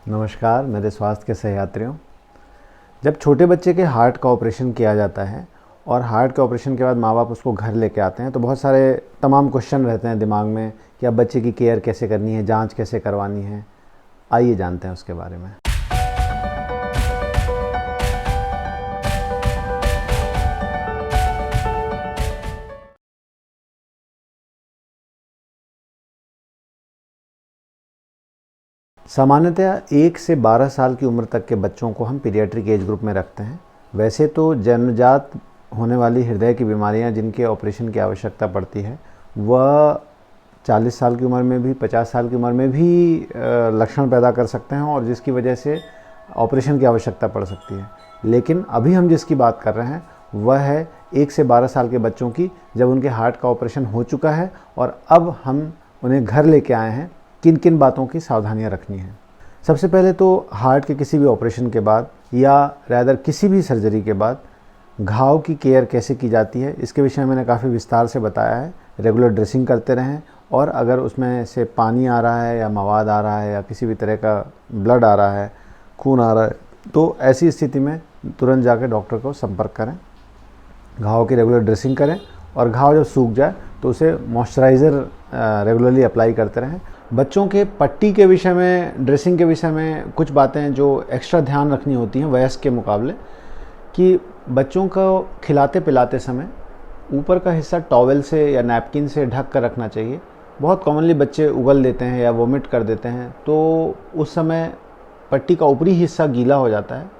नमस्कार मेरे स्वास्थ्य के सहयात्रियों। जब छोटे बच्चे के हार्ट का ऑपरेशन किया जाता है और हार्ट के ऑपरेशन के बाद माँ बाप उसको घर लेके आते हैं तो बहुत सारे तमाम क्वेश्चन रहते हैं दिमाग में कि अब बच्चे की केयर कैसे करनी है, जांच कैसे करवानी है। आइए जानते हैं उसके बारे में। सामान्यतया 1 से 12 साल की उम्र तक के बच्चों को हम पीडियाट्रिक एज ग्रुप में रखते हैं। वैसे तो जन्मजात होने वाली हृदय की बीमारियां जिनके ऑपरेशन की आवश्यकता पड़ती है वह 40 साल की उम्र में भी 50 साल की उम्र में भी लक्षण पैदा कर सकते हैं और जिसकी वजह से ऑपरेशन की आवश्यकता पड़ सकती है। लेकिन अभी हम जिसकी बात कर रहे हैं वह है 1 से 12 साल के बच्चों की, जब उनके हार्ट का ऑपरेशन हो चुका है और अब हम उन्हें घर लेके आए हैं। किन किन बातों की सावधानियां रखनी है। सबसे पहले तो हार्ट के किसी भी ऑपरेशन के बाद या रैदर किसी भी सर्जरी के बाद घाव की केयर कैसे की जाती है इसके विषय में मैंने काफ़ी विस्तार से बताया है। रेगुलर ड्रेसिंग करते रहें और अगर उसमें से पानी आ रहा है या मवाद आ रहा है या किसी भी तरह का ब्लड आ रहा है, खून आ रहा है, तो ऐसी स्थिति में तुरंत जाकर डॉक्टर को संपर्क करें। घाव की रेगुलर ड्रेसिंग करें और घाव जब सूख जाए तो उसे मॉइस्चराइज़र रेगुलरली अप्लाई करते रहें। बच्चों के पट्टी के विषय में, ड्रेसिंग के विषय में कुछ बातें जो एक्स्ट्रा ध्यान रखनी होती हैं वयस्क के मुकाबले, कि बच्चों को खिलाते पिलाते समय ऊपर का हिस्सा टॉवेल से या नैपकिन से ढक कर रखना चाहिए। बहुत कॉमनली बच्चे उगल देते हैं या वोमिट कर देते हैं तो उस समय पट्टी का ऊपरी हिस्सा गीला हो जाता है।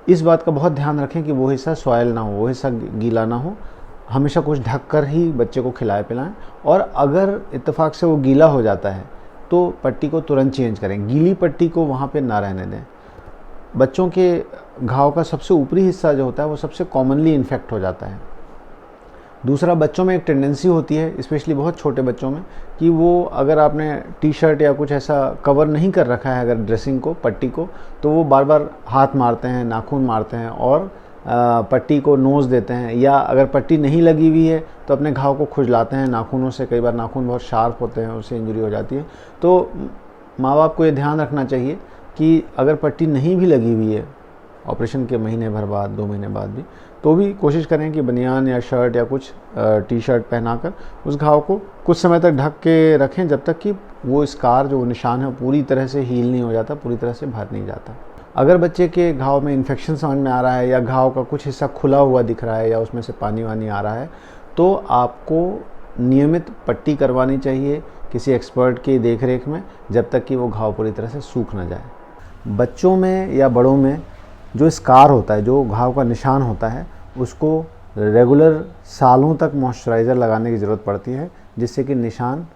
इस बात का बहुत ध्यान रखें कि वो हिस्सा सॉयल ना हो, वो हिस्सा गीला ना हो। हमेशा कुछ ढक कर ही बच्चे को खिलाए पिलाएं और अगर इत्तेफाक से वो गीला हो जाता है तो पट्टी को तुरंत चेंज करें। गीली पट्टी को वहाँ पे ना रहने दें। बच्चों के घाव का सबसे ऊपरी हिस्सा जो होता है वो सबसे कॉमनली इन्फेक्ट हो जाता है। दूसरा, बच्चों में एक टेंडेंसी होती है, स्पेशली बहुत छोटे बच्चों में, कि वो अगर आपने टी शर्ट या कुछ ऐसा कवर नहीं कर रखा है अगर ड्रेसिंग को, पट्टी को, तो वो बार बार हाथ मारते हैं, नाखून मारते हैं और पट्टी को नोच देते हैं। या अगर पट्टी नहीं लगी हुई है तो अपने घाव को खुजलाते हैं नाखूनों से। कई बार नाखून बहुत शार्प होते हैं, उससे इंजरी हो जाती है। तो माँ बाप को ये ध्यान रखना चाहिए कि अगर पट्टी नहीं भी लगी हुई है ऑपरेशन के महीने भर बाद, 2 महीने बाद भी, तो भी कोशिश करें कि बनियान या शर्ट या कुछ टी शर्ट पहनाकर उस घाव को कुछ समय तक ढक के रखें, जब तक कि वो स्कार जो निशान है पूरी तरह से हील नहीं हो जाता, पूरी तरह से भर नहीं जाता। अगर बच्चे के घाव में इन्फेक्शन समझ में आ रहा है या घाव का कुछ हिस्सा खुला हुआ दिख रहा है या उसमें से पानी वानी आ रहा है तो आपको नियमित पट्टी करवानी चाहिए किसी एक्सपर्ट की देखरेख में, जब तक कि वो घाव पूरी तरह से सूख ना जाए। बच्चों में या बड़ों में जो स्कार होता है, जो घाव का निशान होता है, उसको रेगुलर सालों तक मॉइस्चराइज़र लगाने की ज़रूरत पड़ती है, जिससे कि निशान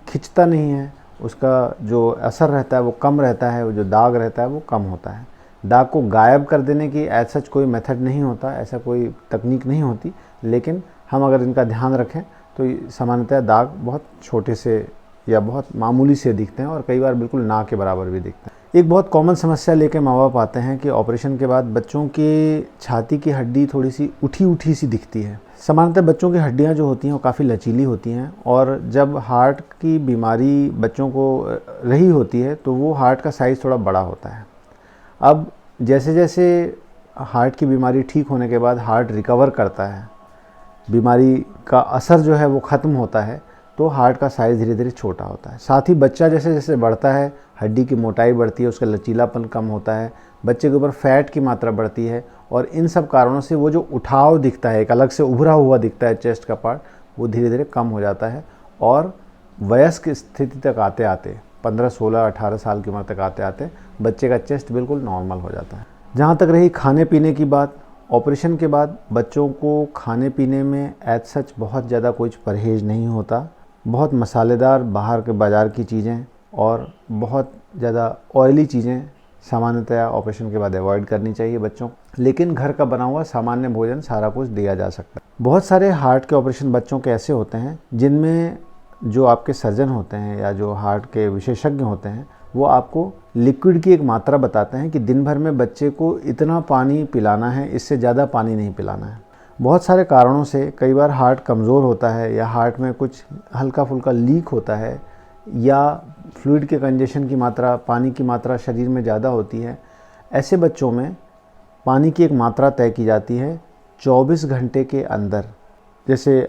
खिंचता नहीं है, उसका जो असर रहता है वो कम रहता है, वो जो दाग रहता है वो कम होता है। दाग को गायब कर देने की एज सच कोई मेथड नहीं होता, ऐसा कोई तकनीक नहीं होती, लेकिन हम अगर इनका ध्यान रखें तो सामान्यतः दाग बहुत छोटे से या बहुत मामूली से दिखते हैं और कई बार बिल्कुल ना के बराबर भी दिखते हैं। एक बहुत कॉमन समस्या लेके माँ बाप आते हैं कि ऑपरेशन के बाद बच्चों की छाती की हड्डी थोड़ी सी उठी उठी सी दिखती है। सामान्यतः बच्चों की हड्डियाँ जो होती हैं वो काफ़ी लचीली होती हैं और जब हार्ट की बीमारी बच्चों को रही होती है तो वो हार्ट का साइज़ थोड़ा बड़ा होता है। अब जैसे जैसे हार्ट की बीमारी ठीक होने के बाद हार्ट रिकवर करता है, बीमारी का असर जो है वो ख़त्म होता है, तो हार्ट का साइज़ धीरे धीरे छोटा होता है। साथ ही बच्चा जैसे जैसे बढ़ता है हड्डी की मोटाई बढ़ती है, उसका लचीलापन कम होता है, बच्चे के ऊपर फैट की मात्रा बढ़ती है और इन सब कारणों से वो जो उठाव दिखता है, एक अलग से उभरा हुआ दिखता है चेस्ट का पार्ट, वो धीरे धीरे कम हो जाता है और वयस्क स्थिति तक आते आते 15, 16, 18 साल की उम्र तक आते आते बच्चे का चेस्ट बिल्कुल नॉर्मल हो जाता है। जहाँ तक रही खाने पीने की बात, ऑपरेशन के बाद बच्चों को खाने पीने में एज सच बहुत ज़्यादा कुछ परहेज़ नहीं होता। बहुत मसालेदार बाहर के बाज़ार की चीज़ें और बहुत ज़्यादा ऑयली चीज़ें सामान्यतया ऑपरेशन के बाद अवॉइड करनी चाहिए बच्चों को, लेकिन घर का बना हुआ सामान्य भोजन सारा कुछ दिया जा सकता है। बहुत सारे हार्ट के ऑपरेशन बच्चों के ऐसे होते हैं जिनमें जो आपके सर्जन होते हैं या जो हार्ट के विशेषज्ञ होते हैं वो आपको लिक्विड की एक मात्रा बताते हैं कि दिन भर में बच्चे को इतना पानी पिलाना है, इससे ज़्यादा पानी नहीं पिलाना है। बहुत सारे कारणों से कई बार हार्ट कमज़ोर होता है या हार्ट में कुछ हल्का फुल्का लीक होता है या फ्लूइड के कंजेशन की मात्रा, पानी की मात्रा शरीर में ज़्यादा होती है, ऐसे बच्चों में पानी की एक मात्रा तय की जाती है 24 घंटे के अंदर। जैसे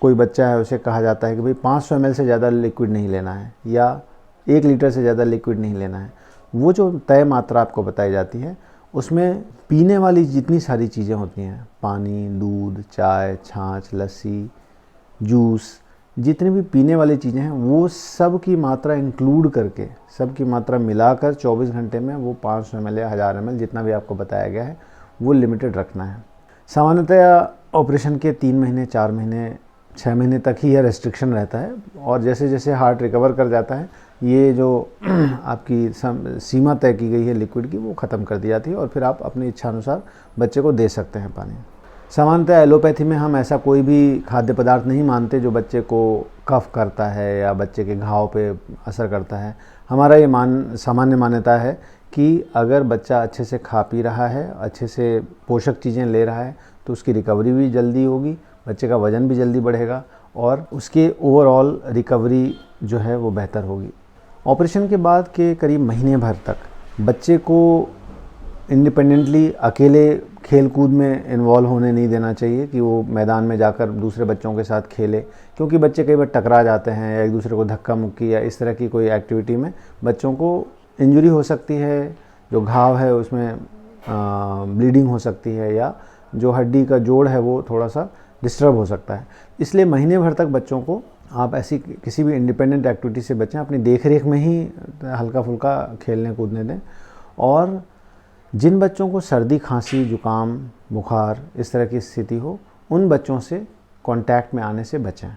कोई बच्चा है, उसे कहा जाता है कि भाई 500 ml से ज़्यादा लिक्विड नहीं लेना है या 1 लीटर से ज़्यादा लिक्विड नहीं लेना है। वो जो तय मात्रा आपको बताई जाती है, उसमें पीने वाली जितनी सारी चीज़ें होती हैं, पानी, दूध, चाय, छाछ, लस्सी, जूस, जितनी भी पीने वाली चीज़ें हैं, वो सब की मात्रा इंक्लूड करके, सब की मात्रा मिलाकर 24 घंटे में वो 500 ml या 1000 ml जितना भी आपको बताया गया है वो लिमिटेड रखना है। सामान्यतः ऑपरेशन के 3 महीने, 4 महीने, 6 महीने तक ही यह रेस्ट्रिक्शन रहता है, और जैसे जैसे हार्ट रिकवर कर जाता है, ये जो आपकी सीमा तय की गई है लिक्विड की, वो ख़त्म कर दी जाती है और फिर आप अपनी इच्छा अनुसार बच्चे को दे सकते हैं पानी। सामान्यतः एलोपैथी में हम ऐसा कोई भी खाद्य पदार्थ नहीं मानते जो बच्चे को कफ करता है या बच्चे के घाव पे असर करता है। हमारा ये सामान्य मान्यता है कि अगर बच्चा अच्छे से खा पी रहा है, अच्छे से पोषक चीज़ें ले रहा है, तो उसकी रिकवरी भी जल्दी होगी, बच्चे का वज़न भी जल्दी बढ़ेगा और उसके ओवरऑल रिकवरी जो है वो बेहतर होगी। ऑपरेशन के बाद के करीब महीने भर तक बच्चे को इंडिपेंडेंटली अकेले खेल कूद में इन्वॉल्व होने नहीं देना चाहिए कि वो मैदान में जाकर दूसरे बच्चों के साथ खेले, क्योंकि बच्चे कई बार टकरा जाते हैं या एक दूसरे को धक्का मुक्की या इस तरह की कोई एक्टिविटी में बच्चों को इंजरी हो सकती है, जो घाव है उसमें ब्लीडिंग हो सकती है या जो हड्डी का जोड़ है वो थोड़ा सा डिस्टर्ब हो सकता है। इसलिए महीने भर तक बच्चों को आप ऐसी किसी भी इंडिपेंडेंट एक्टिविटी से बचें, अपनी देख रेख में ही हल्का फुल्का खेलने कूदने दें। और जिन बच्चों को सर्दी, खांसी, जुकाम, बुखार इस तरह की स्थिति हो, उन बच्चों से कांटेक्ट में आने से बचें।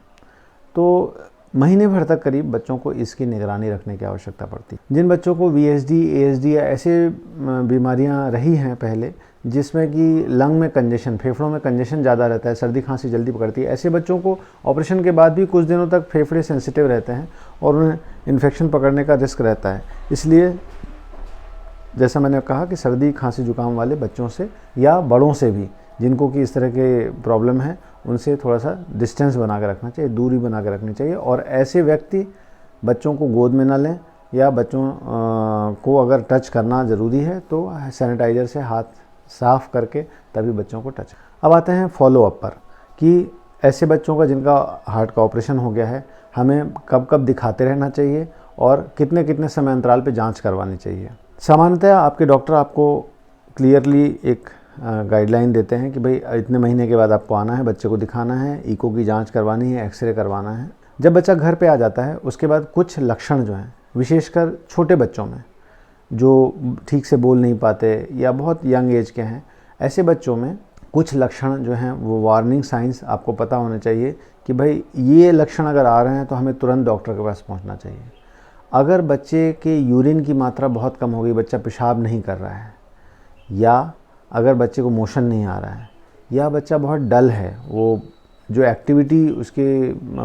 तो महीने भर तक करीब बच्चों को इसकी निगरानी रखने की आवश्यकता पड़ती है। जिन बच्चों को VSD, ASD या ऐसे बीमारियां रही हैं पहले, जिसमें कि लंग में कंजेशन, फेफड़ों में कंजेशन ज़्यादा रहता है, सर्दी खांसी जल्दी पकड़ती है, ऐसे बच्चों को ऑपरेशन के बाद भी कुछ दिनों तक फेफड़े सेंसिटिव रहते हैं और उन्हें इन्फेक्शन पकड़ने का रिस्क रहता है। इसलिए जैसा मैंने कहा कि सर्दी, खांसी, जुकाम वाले बच्चों से या बड़ों से भी जिनको कि इस तरह के प्रॉब्लम है, उनसे थोड़ा सा डिस्टेंस बना के रखना चाहिए, दूरी बना के रखनी चाहिए। और ऐसे व्यक्ति बच्चों को गोद में ना लें, या बच्चों को अगर टच करना ज़रूरी है तो सैनिटाइज़र से हाथ साफ़ करके तभी बच्चों को टच। अब आते हैं फॉलोअप पर कि ऐसे बच्चों का जिनका हार्ट का ऑपरेशन हो गया है, हमें कब कब दिखाते रहना चाहिए और कितने कितने समय अंतराल पे जांच करवानी चाहिए। सामान्यतः आपके डॉक्टर आपको क्लियरली एक गाइडलाइन देते हैं कि भाई इतने महीने के बाद आपको आना है, बच्चे को दिखाना है, ईको की जांच करवानी है, एक्सरे करवाना है। जब बच्चा घर पे आ जाता है, उसके बाद कुछ लक्षण जो हैं, विशेषकर छोटे बच्चों में जो ठीक से बोल नहीं पाते या बहुत यंग एज के हैं, ऐसे बच्चों में कुछ लक्षण जो हैं वो वार्निंग साइंस आपको पता होने चाहिए कि भाई ये लक्षण अगर आ रहे हैं तो हमें तुरंत डॉक्टर के पास पहुंचना चाहिए। अगर बच्चे के यूरिन की मात्रा बहुत कम हो गई, बच्चा पेशाब नहीं कर रहा है, या अगर बच्चे को मोशन नहीं आ रहा है, या बच्चा बहुत डल है, वो जो एक्टिविटी उसके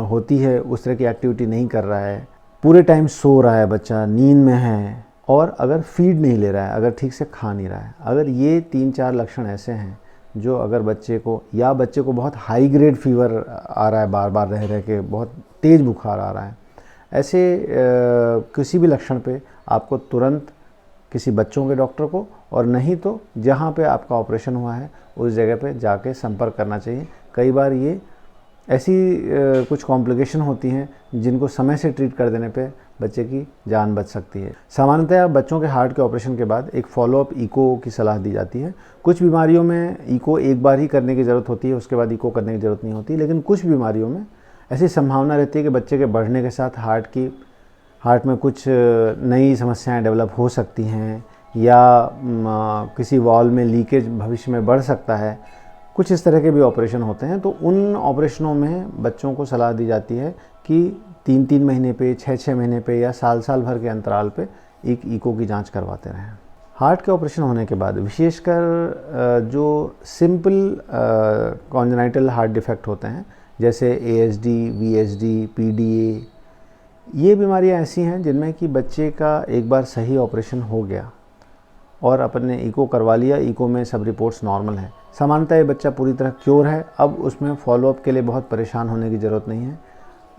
होती है उस तरह की एक्टिविटी नहीं कर रहा है, पूरे टाइम सो रहा है बच्चा, नींद में है, और अगर फीड नहीं ले रहा है, अगर ठीक से खा नहीं रहा है, अगर ये 3-4 लक्षण ऐसे हैं जो अगर बच्चे को, या बच्चे को बहुत हाई ग्रेड फीवर आ रहा है, बार बार रह रह के बहुत तेज़ बुखार आ रहा है, ऐसे किसी भी लक्षण पे आपको तुरंत किसी बच्चों के डॉक्टर को, और नहीं तो जहाँ पे आपका ऑपरेशन हुआ है उस जगह पे जाके संपर्क करना चाहिए। कई बार ये ऐसी कुछ कॉम्प्लिकेशन होती हैं जिनको समय से ट्रीट कर देने पे बच्चे की जान बच सकती है। सामान्यतः बच्चों के हार्ट के ऑपरेशन के बाद एक फॉलोअप ईको की सलाह दी जाती है। कुछ बीमारियों में ईको एक बार ही करने की ज़रूरत होती है, उसके बाद ईको करने की ज़रूरत नहीं होती, लेकिन कुछ बीमारियों में ऐसी संभावना रहती है कि बच्चे के बढ़ने के साथ हार्ट में कुछ नई समस्याएं डेवलप हो सकती हैं, या किसी वॉल्व में लीकेज भविष्य में बढ़ सकता है। कुछ इस तरह के भी ऑपरेशन होते हैं, तो उन ऑपरेशनों में बच्चों को सलाह दी जाती है कि 3-3 महीने पे, 6-6 महीने पे या साल भर के अंतराल पे एक ईको की जांच करवाते रहें। हार्ट के ऑपरेशन होने के बाद विशेषकर जो सिंपल कॉन्जेनाइटल हार्ट डिफेक्ट होते हैं, जैसे ASD, VSD, PDA, ये बीमारियां ऐसी हैं जिनमें कि बच्चे का एक बार सही ऑपरेशन हो गया और अपन ने ईको करवा लिया, ईको में सब रिपोर्ट्स नॉर्मल है, सामान्यतः ये बच्चा पूरी तरह क्योर है, अब उसमें फॉलोअप के लिए बहुत परेशान होने की ज़रूरत नहीं है।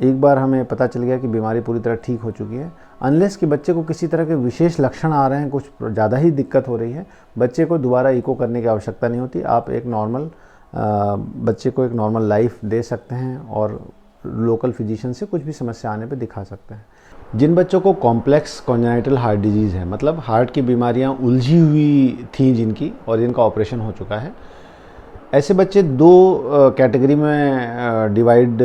एक बार हमें पता चल गया कि बीमारी पूरी तरह ठीक हो चुकी है, अनलेस कि बच्चे को किसी तरह के विशेष लक्षण आ रहे हैं, कुछ ज़्यादा ही दिक्कत हो रही है, बच्चे को दोबारा इको करने की आवश्यकता नहीं होती। आप एक नॉर्मल बच्चे को एक नॉर्मल लाइफ दे सकते हैं और लोकल फिजिशियन से कुछ भी समस्या आने पे दिखा सकते हैं। जिन बच्चों को कॉम्प्लेक्स कॉन्जेनिटल हार्ट डिजीज़ है, मतलब हार्ट की बीमारियां उलझी हुई थी जिनकी और जिनका ऑपरेशन हो चुका है, ऐसे बच्चे दो कैटेगरी में डिवाइड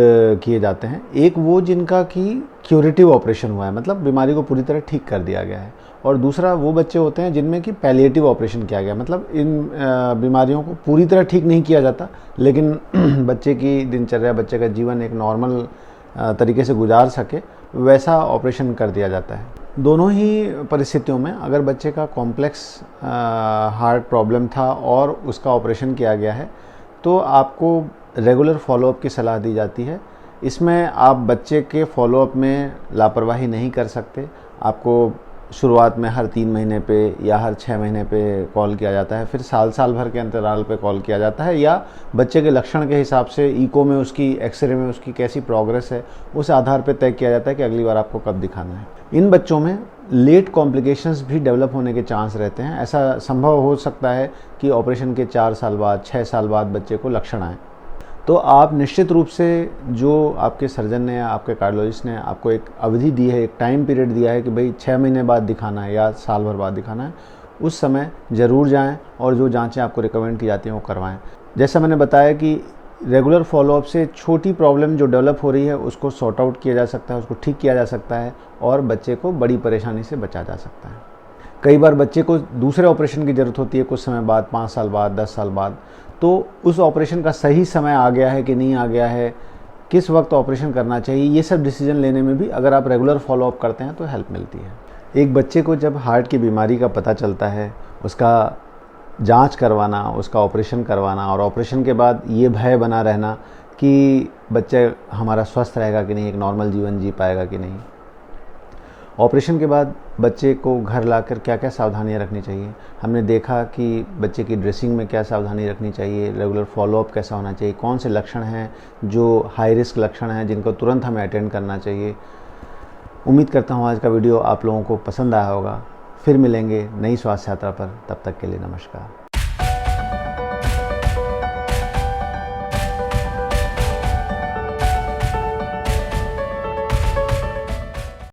किए जाते हैं। एक वो जिनका कि क्यूरेटिव ऑपरेशन हुआ है, मतलब बीमारी को पूरी तरह ठीक कर दिया गया है, और दूसरा वो बच्चे होते हैं जिनमें कि पैलिएटिव ऑपरेशन किया गया, मतलब इन बीमारियों को पूरी तरह ठीक नहीं किया जाता, लेकिन बच्चे की दिनचर्या, बच्चे का जीवन एक नॉर्मल तरीके से गुजार सके वैसा ऑपरेशन कर दिया जाता है। दोनों ही परिस्थितियों में अगर बच्चे का कॉम्प्लेक्स हार्ट प्रॉब्लम था और उसका ऑपरेशन किया गया है तो आपको रेगुलर फॉलोअप की सलाह दी जाती है। इसमें आप बच्चे के फॉलोअप में लापरवाही नहीं कर सकते। आपको शुरुआत में हर 3 महीने पे या हर 6 महीने पे कॉल किया जाता है, फिर साल भर के अंतराल पे कॉल किया जाता है, या बच्चे के लक्षण के हिसाब से इको में उसकी, एक्सरे में उसकी कैसी प्रोग्रेस है उस आधार पे तय किया जाता है कि अगली बार आपको कब दिखाना है। इन बच्चों में लेट कॉम्प्लिकेशंस भी डेवलप होने के चांस रहते हैं। ऐसा संभव हो सकता है कि ऑपरेशन के 4 साल बाद, 6 साल बाद बच्चे को लक्षण आए। तो आप निश्चित रूप से, जो आपके सर्जन ने या आपके कार्डियोलॉजिस्ट ने आपको एक अवधि दी है, एक टाइम पीरियड दिया है कि भाई 6 महीने बाद दिखाना है या साल भर बाद दिखाना है, उस समय ज़रूर जाएं और जो जांचें आपको रिकमेंड की जाती हैं वो करवाएं। जैसा मैंने बताया कि रेगुलर फॉलोअप से छोटी प्रॉब्लम जो डेवलप हो रही है उसको सॉर्ट आउट किया जा सकता है, उसको ठीक किया जा सकता है और बच्चे को बड़ी परेशानी से बचा जा सकता है। कई बार बच्चे को दूसरे ऑपरेशन की ज़रूरत होती है कुछ समय बाद, 5 साल बाद, 10 साल बाद, तो उस ऑपरेशन का सही समय आ गया है कि नहीं आ गया है, किस वक्त ऑपरेशन करना चाहिए, ये सब डिसीजन लेने में भी अगर आप रेगुलर फॉलोअप करते हैं तो हेल्प मिलती है। एक बच्चे को जब हार्ट की बीमारी का पता चलता है, उसका जांच करवाना, उसका ऑपरेशन करवाना और ऑपरेशन के बाद ये भय बना रहना कि बच्चा हमारा स्वस्थ रहेगा कि नहीं, एक नॉर्मल जीवन जी पाएगा कि नहीं। ऑपरेशन के बाद बच्चे को घर लाकर क्या क्या सावधानियां रखनी चाहिए, हमने देखा कि बच्चे की ड्रेसिंग में क्या सावधानी रखनी चाहिए, रेगुलर फॉलोअप कैसा होना चाहिए, कौन से लक्षण हैं जो हाई रिस्क लक्षण हैं जिनको तुरंत हमें अटेंड करना चाहिए। उम्मीद करता हूँ आज का वीडियो आप लोगों को पसंद आया होगा। फिर मिलेंगे नई स्वास्थ्य यात्रा पर, तब तक के लिए नमस्कार।